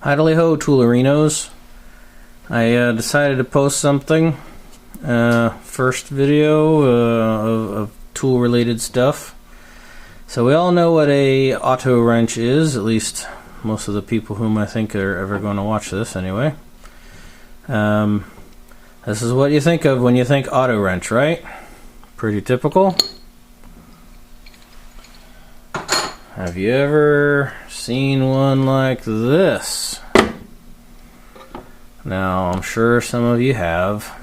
Idly ho, toolerinos. I decided to post something. First video of tool related stuff. So we all know what a auto wrench is, at least most of the people whom I think are ever going to watch this anyway. This is what you think of when you think auto wrench, right? Pretty typical. Have you ever seen one like this? Now, I'm sure some of you have,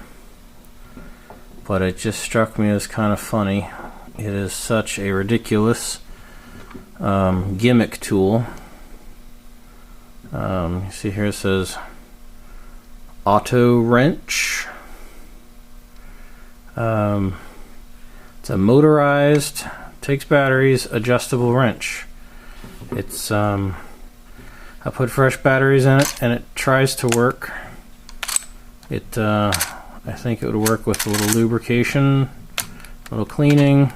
but it just struck me as kind of funny. It is such a ridiculous gimmick tool. You see here it says auto wrench. It's a motorized, takes batteries, adjustable wrench. It's I put fresh batteries in it and it tries to work. I think it would work with a little lubrication, a little cleaning,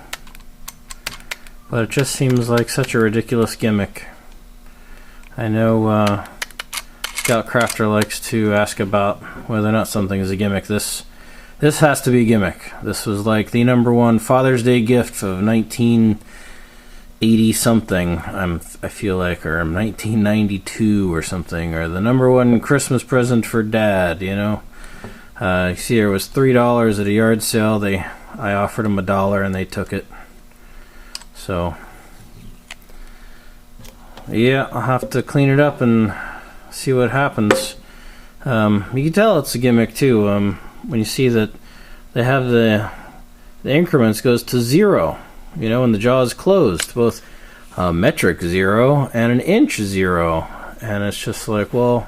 but it just seems like such a ridiculous gimmick. I know Scout Crafter likes to ask about whether or not something is a gimmick. This has to be a gimmick. This was like the #1 Father's Day gift of 1980 something. I feel like, or 1992 or something, or the #1 Christmas present for Dad. You know, you see, it was $3 at a yard sale. I offered them $1 and they took it. So yeah, I'll have to clean it up and see what happens. You can tell it's a gimmick too. When you see that they have the increments goes to 0, you know, when the jaw is closed, both metric 0 and an inch 0, and it's just like, well,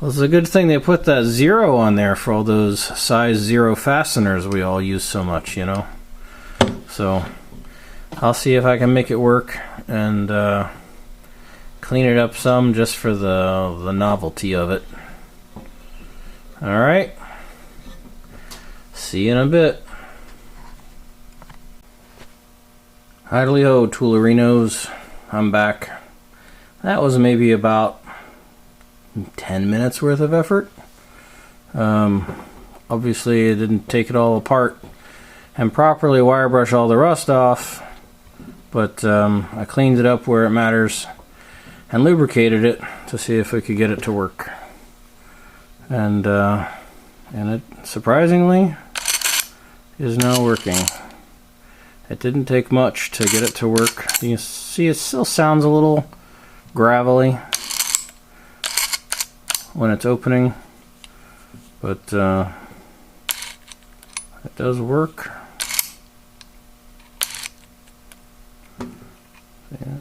it's a good thing they put that 0 on there for all those size 0 fasteners we all use so much, you know. So I'll see if I can make it work and clean it up some just for the novelty of it. All right. See you in a bit. Idly ho, toolerinos. I'm back. That was maybe about 10 minutes worth of effort. Obviously, I didn't take it all apart and properly wire brush all the rust off, but I cleaned it up where it matters and lubricated it to see if we could get it to work. And it surprisingly is now working. It didn't take much to get it to work. You can see it still sounds a little gravelly when it's opening, but it does work. Yeah.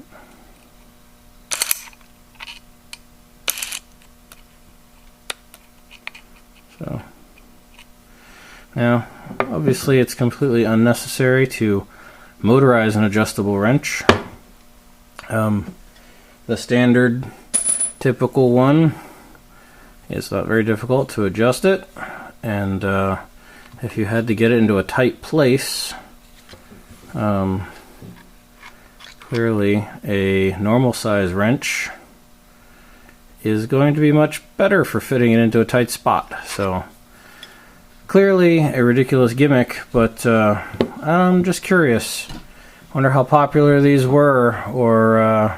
So now, obviously, it's completely unnecessary to motorize an adjustable wrench. The standard, typical one is not very difficult to adjust it, and if you had to get it into a tight place, clearly a normal size wrench is going to be much better for fitting it into a tight spot. So clearly a ridiculous gimmick, but I'm just curious. Wonder how popular these were, or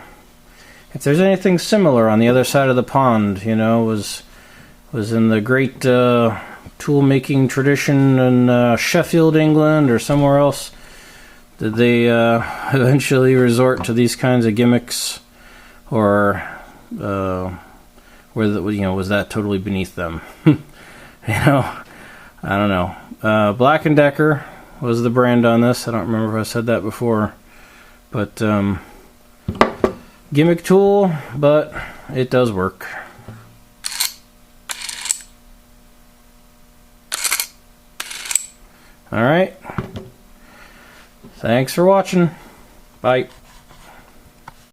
if there's anything similar on the other side of the pond. You know, was in the great tool making tradition in Sheffield, England, or somewhere else. Did they eventually resort to these kinds of gimmicks, or was that totally beneath them? You know, I don't know. Black & Decker was the brand on this. I don't remember if I said that before, but gimmick tool, but it does work. All right. Thanks for watching. Bye.